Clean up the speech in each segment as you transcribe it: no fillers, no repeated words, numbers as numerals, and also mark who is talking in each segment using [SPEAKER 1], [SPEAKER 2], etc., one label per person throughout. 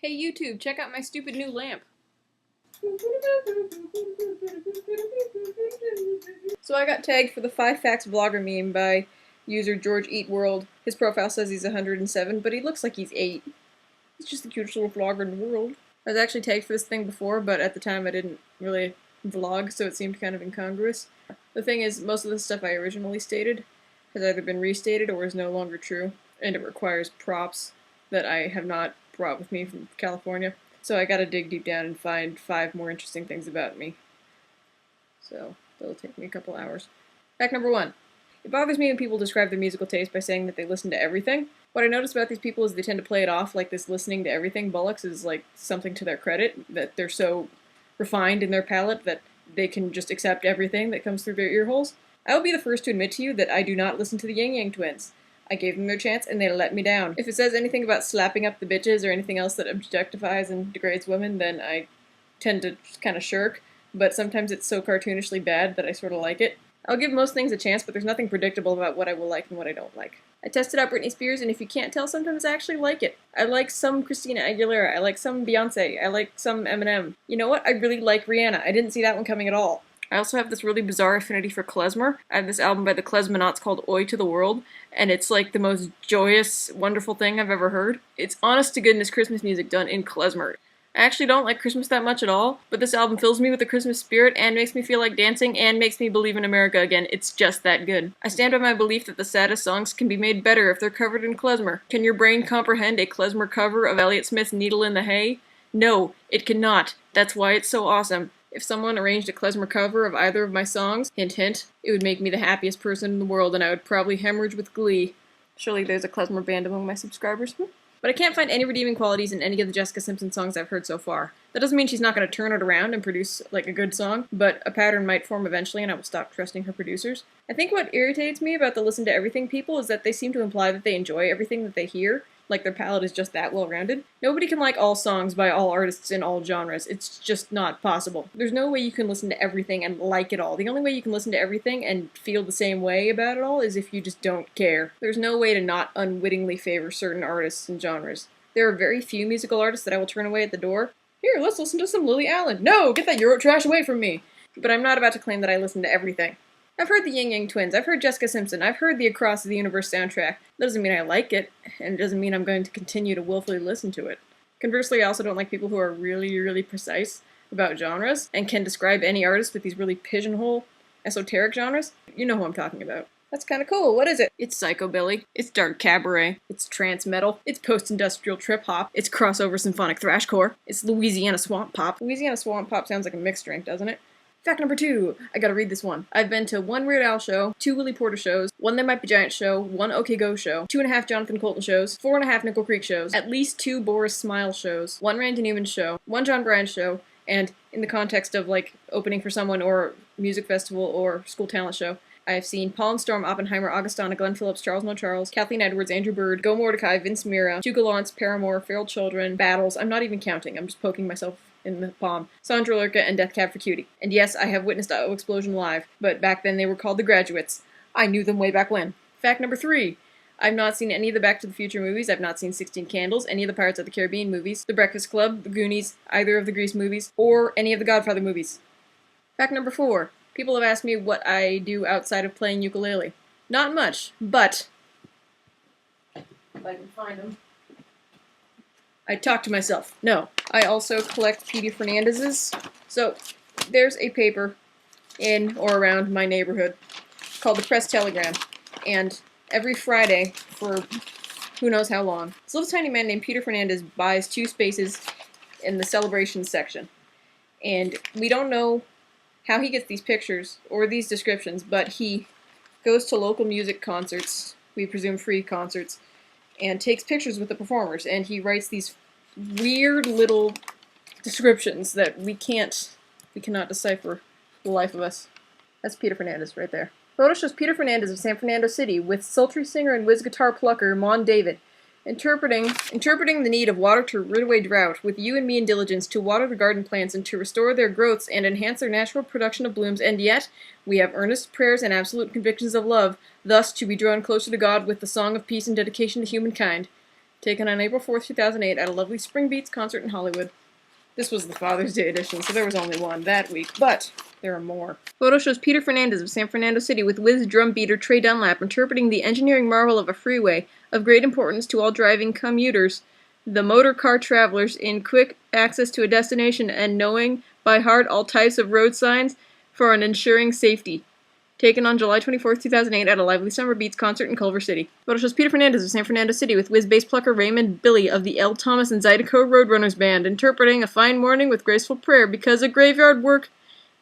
[SPEAKER 1] Hey YouTube, check out my stupid new lamp. So I got tagged for the 5 Facts Vlogger meme by user George Eat World. His profile says he's 107, but he looks like he's 8. He's just the cutest little vlogger in the world. I was actually tagged for this thing before, but at the time I didn't really vlog, so it seemed kind of incongruous. The thing is, most of the stuff I originally stated has either been restated or is no longer true, and it requires props that I have not brought with me from California. So I gotta dig deep down and find 5 more interesting things about me. So that'll take me a couple hours. Fact number 1. It bothers me when people describe their musical taste by saying that they listen to everything. What I notice about these people is they tend to play it off like this listening to everything bollocks is like something to their credit, that they're so refined in their palate that they can just accept everything that comes through their ear holes. I will be the first to admit to you that I do not listen to the Yang Yang Twins. I gave them their chance and they let me down. If it says anything about slapping up the bitches or anything else that objectifies and degrades women, then I tend to kind of shirk, but sometimes it's so cartoonishly bad that I sort of like it. I'll give most things a chance, but there's nothing predictable about what I will like and what I don't like. I tested out Britney Spears, and if you can't tell, sometimes I actually like it. I like some Christina Aguilera, I like some Beyonce, I like some Eminem. You know what? I really like Rihanna. I didn't see that one coming at all. I also have this really bizarre affinity for klezmer. I have this album by the Klezmonauts called Oi to the World, and it's like the most joyous, wonderful thing I've ever heard. It's honest-to-goodness Christmas music done in klezmer. I actually don't like Christmas that much at all, but this album fills me with the Christmas spirit and makes me feel like dancing and makes me believe in America again. It's just that good. I stand by my belief that the saddest songs can be made better if they're covered in klezmer. Can your brain comprehend a klezmer cover of Elliott Smith's Needle in the Hay? No, it cannot. That's why it's so awesome. If someone arranged a klezmer cover of either of my songs, hint hint, it would make me the happiest person in the world and I would probably hemorrhage with glee. Surely there's a klezmer band among my subscribers. But I can't find any redeeming qualities in any of the Jessica Simpson songs I've heard so far. That doesn't mean she's not going to turn it around and produce, like, a good song, but a pattern might form eventually and I will stop trusting her producers. I think what irritates me about the listen to everything people is that they seem to imply that they enjoy everything that they hear, like their palette is just that well-rounded. Nobody can like all songs by all artists in all genres. It's just not possible. There's no way you can listen to everything and like it all. The only way you can listen to everything and feel the same way about it all is if you just don't care. There's no way to not unwittingly favor certain artists and genres. There are very few musical artists that I will turn away at the door. Here, let's listen to some Lily Allen. No, get that Euro trash away from me. But I'm not about to claim that I listen to everything. I've heard the Yang Yang Twins, I've heard Jessica Simpson, I've heard the Across the Universe soundtrack. That doesn't mean I like it, and it doesn't mean I'm going to continue to willfully listen to it. Conversely, I also don't like people who are really, really precise about genres, and can describe any artist with these really pigeonhole, esoteric genres. You know who I'm talking about. That's kinda cool, what is it? It's psychobilly, it's dark cabaret, it's trance metal, it's post-industrial trip-hop, it's crossover symphonic thrashcore, it's Louisiana swamp pop. Louisiana swamp pop sounds like a mixed drink, doesn't it? Fact number 2. I gotta read this one. I've been to 1 Weird Al show, 2 Willie Porter shows, 1 They Might Be Giants show, 1 OK Go show, 2.5 Jonathan Colton shows, 4.5 Nickel Creek shows, at least 2 Boris Smile shows, 1 Randy Newman show, 1 John Bryan show, and in the context of like opening for someone or music festival or school talent show, I have seen Paul and Storm, Oppenheimer, Augustana, Glenn Phillips, Charles No Charles, Kathleen Edwards, Andrew Bird, Go Mordecai, Vince Mira, Two Gallants, Paramore, Feral Children, Battles. I'm not even counting. I'm just poking myself in the palm. Sandra Lurka and Death Cab for Cutie. And yes, I have witnessed O Explosion live, but back then they were called The Graduates. I knew them way back when. Fact number 3. I've not seen any of the Back to the Future movies, I've not seen 16 Candles, any of the Pirates of the Caribbean movies, The Breakfast Club, The Goonies, either of the Grease movies, or any of the Godfather movies. Fact number 4. People have asked me what I do outside of playing ukulele. Not much, but if I can find them. I talk to myself. No. I also collect Petey Fernandez's. So, there's a paper in or around my neighborhood called the Press Telegram. And every Friday, for who knows how long, this little tiny man named Peter Fernandez buys 2 spaces in the celebrations section. And we don't know how he gets these pictures or these descriptions, but he goes to local music concerts, we presume free concerts, and takes pictures with the performers, and he writes these weird little descriptions that we cannot decipher the life of us. That's Peter Fernandez right there. Photo shows Peter Fernandez of San Fernando City with sultry singer and whiz guitar plucker Mon David, interpreting the need of water to rid away drought, with you and me in diligence to water the garden plants and to restore their growths and enhance their natural production of blooms, and yet we have earnest prayers and absolute convictions of love, thus to be drawn closer to God with the song of peace and dedication to humankind. Taken on April 4th, 2008 at a lovely Spring Beats concert in Hollywood. This was the Father's Day edition, so there was only one that week, but there are more. Photo shows Peter Fernandez of San Fernando City with whiz drum beater Trey Dunlap interpreting the engineering marvel of a freeway of great importance to all driving commuters, the motor car travelers in quick access to a destination and knowing by heart all types of road signs for an ensuring safety. Taken on July 24th, 2008 at a lively Summer Beats concert in Culver City. Photo shows Peter Fernandez of San Fernando City with whiz bass plucker Raymond Billy of the L. Thomas and Zydeco Roadrunners Band interpreting a fine morning with graceful prayer because a graveyard work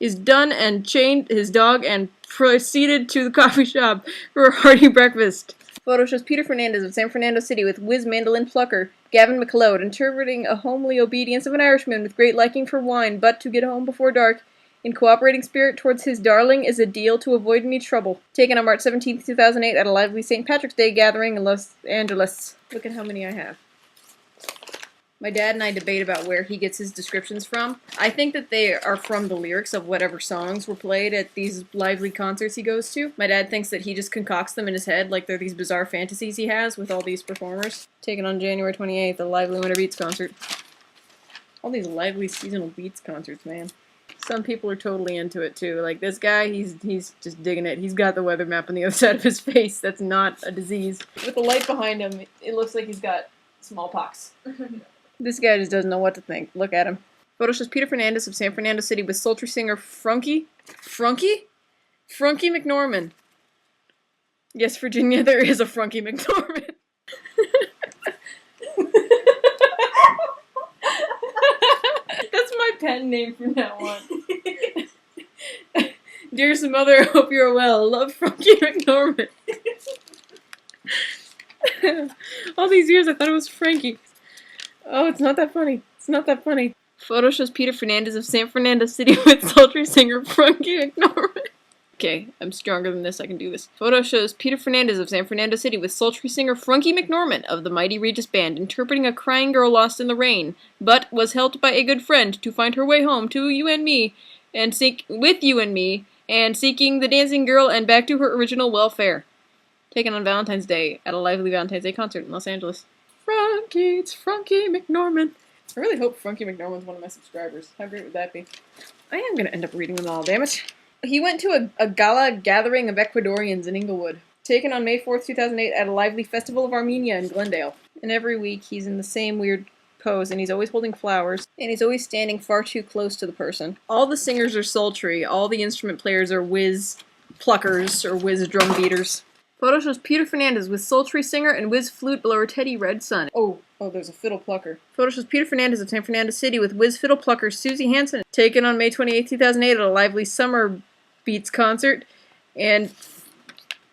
[SPEAKER 1] is done and chained his dog and proceeded to the coffee shop for a hearty breakfast. Photo shows Peter Fernandez of San Fernando City with whiz mandolin plucker Gavin MacLeod interpreting a homely obedience of an Irishman with great liking for wine, but to get home before dark in cooperating spirit towards his darling is a deal to avoid any trouble. Taken on March 17th, 2008 at a lively St. Patrick's Day gathering in Los Angeles. Look at how many I have. My dad and I debate about where he gets his descriptions from. I think that they are from the lyrics of whatever songs were played at these lively concerts he goes to. My dad thinks that he just concocts them in his head like they're these bizarre fantasies he has with all these performers. Taken on January 28th, a lively Winter Beats concert. All these lively seasonal Beats concerts, man. Some people are totally into it too. Like this guy, he's just digging it. He's got the weather map on the other side of his face. That's not a disease. With the light behind him, it looks like he's got smallpox. This guy just doesn't know what to think. Look at him. Photo shows Peter Fernandez of San Fernando City with sultry singer Frunky McNorman. Yes, Virginia, there is a Frunky McNorman. That's my pen name from now on. Dearest mother, I hope you're well. Love, Frunky McNorman. All these years I thought it was Frankie. Oh, it's not that funny. It's not that funny. Photo shows Peter Fernandez of San Fernando City with sultry singer Frunky McNorman. Okay, I'm stronger than this. I can do this. Photo shows Peter Fernandez of San Fernando City with sultry singer Frunky McNorman of the Mighty Regis Band interpreting a crying girl lost in the rain, but was helped by a good friend to find her way home to you and me, and seeking the dancing girl and back to her original welfare. Taken on Valentine's Day at a lively Valentine's Day concert in Los Angeles. Frunky, it's Frunky McNorman. I really hope Frunky McNorman's one of my subscribers. How great would that be? I am going to end up reading them all, damn it. He went to a gala gathering of Ecuadorians in Inglewood. Taken on May 4th, 2008 at a lively Festival of Armenia in Glendale. And every week he's in the same weird pose and he's always holding flowers. And he's always standing far too close to the person. All the singers are sultry. All the instrument players are whiz pluckers or whiz drum beaters. Photo shows Peter Fernandez with sultry singer and whiz flute blower Teddy Red Sun. Oh, there's a fiddle plucker. Photo shows Peter Fernandez of San Fernando City with whiz fiddle plucker Susie Hansen. Taken on May 28, 2008 at a lively Summer Beats concert and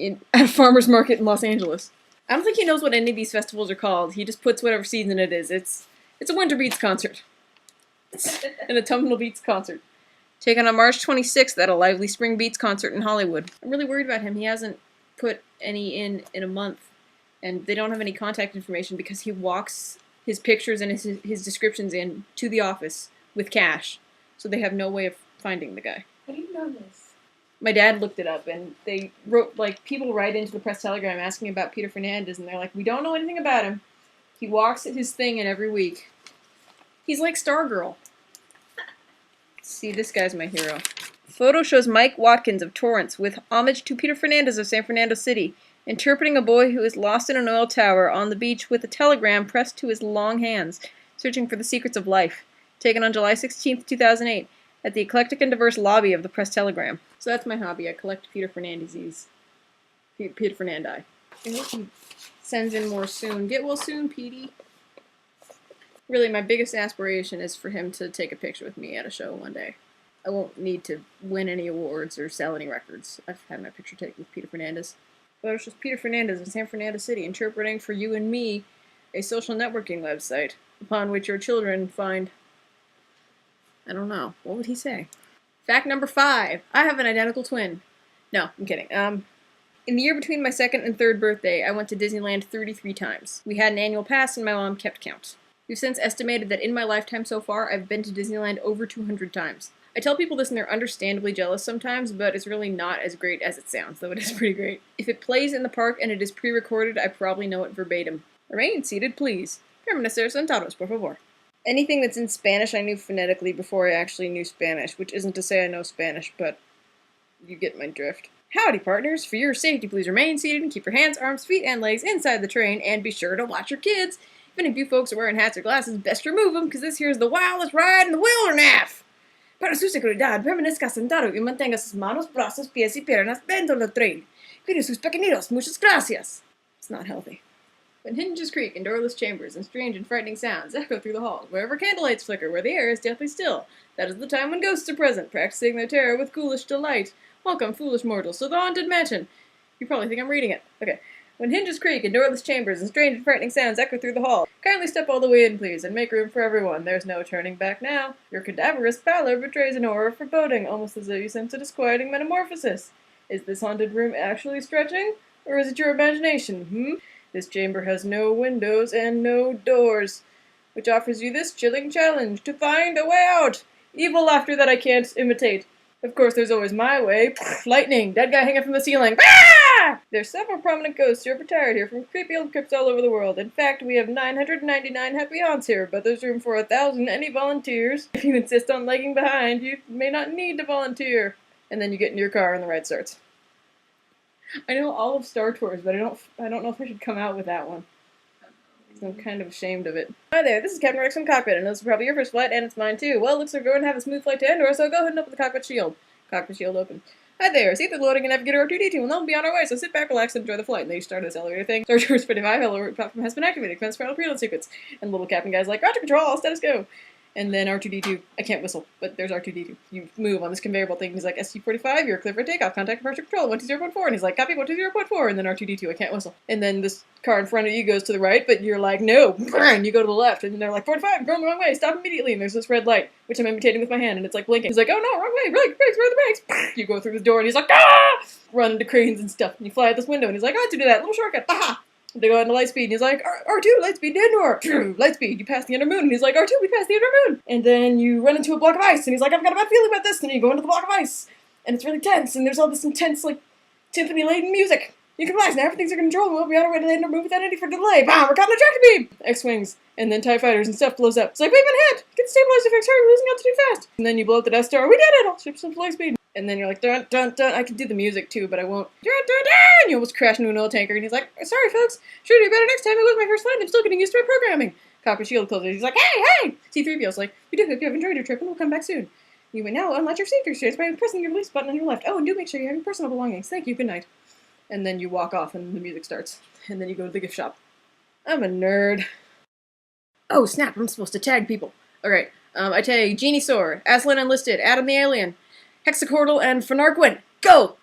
[SPEAKER 1] at a farmer's market in Los Angeles. I don't think he knows what any of these festivals are called. He just puts whatever season it is. It's a Winter Beats concert. An autumnal Beats concert. Taken on March 26th at a lively Spring Beats concert in Hollywood. I'm really worried about him. He hasn't put any in a month, and they don't have any contact information because he walks his pictures and his descriptions in to the office with cash, so they have no way of finding the guy.
[SPEAKER 2] How do you know this?
[SPEAKER 1] My dad looked it up, and they wrote, like, people write into the press telegram asking about Peter Fernandez, and they're like, we don't know anything about him. He walks at his thing in every week. He's like Stargirl. See, this guy's my hero. Photo shows Mike Watkins of Torrance with homage to Peter Fernandez of San Fernando City, interpreting a boy who is lost in an oil tower on the beach with a telegram pressed to his long hands, searching for the secrets of life. Taken on July 16th, 2008, at the eclectic and diverse lobby of the Press Telegram. So that's my hobby. I collect Peter Fernandez's. Peter Fernandi. I hope he sends in more soon. Get well soon, Petey. Really, my biggest aspiration is for him to take a picture with me at a show one day. I won't need to win any awards or sell any records. I've had my picture taken with Peter Fernandez. Photo shows Peter Fernandez in San Fernando City interpreting for you and me a social networking website upon which your children find... I don't know. What would he say? Fact number 5. I have an identical twin. No, I'm kidding. In the year between my 2nd and 3rd birthday, I went to Disneyland 33 times. We had an annual pass and my mom kept count. We've since estimated that in my lifetime so far, I've been to Disneyland over 200 times. I tell people this and they're understandably jealous sometimes, but it's really not as great as it sounds, though it is pretty great. If it plays in the park and it is pre-recorded, I probably know it verbatim. Remain seated, please. Permanecer sentados, por favor. Anything that's in Spanish I knew phonetically before I actually knew Spanish, which isn't to say I know Spanish, but you get my drift. Howdy, partners. For your safety, please remain seated and keep your hands, arms, feet, and legs inside the train, and be sure to watch your kids. If any of you folks are wearing hats or glasses, best remove them, because this here is the wildest ride in the wilderness. Para su seguridad, permanezca sentado y mantenga sus manos, brazos, pies y piernas dentro del tren. Cuide sus pequeñitos. Muchas gracias. It's not healthy. When hinges creak in doorless chambers and strange and frightening sounds echo through the halls, wherever candlelights flicker, where the air is deathly still, that is the time when ghosts are present, practicing their terror with ghoulish delight. Welcome, foolish mortals, to the haunted mansion. You probably think I'm reading it. Okay. When hinges creak in doorless chambers and strange and frightening sounds echo through the hall, kindly step all the way in, please, and make room for everyone. There's no turning back now. Your cadaverous pallor betrays an aura of foreboding, almost as though you sense a disquieting metamorphosis. Is this haunted room actually stretching? Or is it your imagination, This chamber has no windows and no doors, which offers you this chilling challenge to find a way out. Evil laughter that I can't imitate. Of course, there's always my way. Lightning, dead guy hanging from the ceiling. Ah! There's several prominent ghosts who are retired here from creepy old crypts all over the world. In fact, we have 999 happy haunts here, but there's room for 1,000 any volunteers. If you insist on lagging behind, you may not need to volunteer. And then you get into your car and the ride starts. I know all of Star Tours, but I don't know if I should come out with that one. I'm kind of ashamed of it. Hi there, this is Captain Rex from Cockpit, and this is probably your first flight, and it's mine too. Well, looks like we're going to have a smooth flight to Endor, so go ahead and open the cockpit shield. Cockpit shield open. Hi there, see the loading and navigator R2-D2, and they'll be on our way, so sit back, relax, and enjoy the flight. And then you start this elevator thing. Star Tours 55, elevator platform has been activated, commence final preload sequence. And little captain guy's like, Roger, control, all status go. And then R2-D2, I can't whistle, but there's R2-D2. You move on this conveyor belt thing, he's like, ST-45, you're clear for takeoff, contact departure control, 120.4, and he's like, copy, 120.4, and then R2-D2, I can't whistle. And then this car in front of you goes to the right, but you're like, no, and you go to the left, and then they're like, 45, going the wrong way, stop immediately, and there's this red light, which I'm imitating with my hand, and it's like blinking. He's like, oh no, wrong way, brakes, where are the brakes? You go through this door, and he's like, ah! Run into cranes and stuff, and you fly out this window, and he's like, I had to do that, little shortcut, aha! They go into light speed, and he's like, R2, light speed to Endor. Light speed, you pass the inner moon. And he's like, R2, we passed the inner moon. And then you run into a block of ice, and he's like, I've got a bad feeling about this. And you go into the block of ice, and it's really tense, and there's all this intense, like, timpani-laden music. You can relax, now everything's under control, and we'll be on our way to the Endor moon without any further delay. Bam, we're caught in a tractor beam. X-Wings, and then TIE fighters and stuff blows up. It's like, we've been hit. Get the stabilizer fixed, hurry, we're losing altitude fast. And then you blow up the Death Star. We did it, all ships up to light speed. And then you're like, dun, dun, dun. I can do the music too, but I won't. Dun, dun, dun! And you almost crash into an oil tanker, and he's like, sorry, folks. Sure do better next time. It was my first flight, and I'm still getting used to my programming. Cockpit shield closes. He's like, hey! C-3PO's like, we do hope you have enjoyed your trip, and we'll come back soon. You may now unlatch your safety restraints by pressing your release button on your left. Oh, and do make sure you have your personal belongings. Thank you, good night. And then you walk off, and the music starts. And then you go to the gift shop. I'm a nerd. Oh, snap, I'm supposed to tag people. Alright, I tag Genie Sore, Aslan Enlisted, Adam the Alien, Hexacortal, and Fanarquin. Go!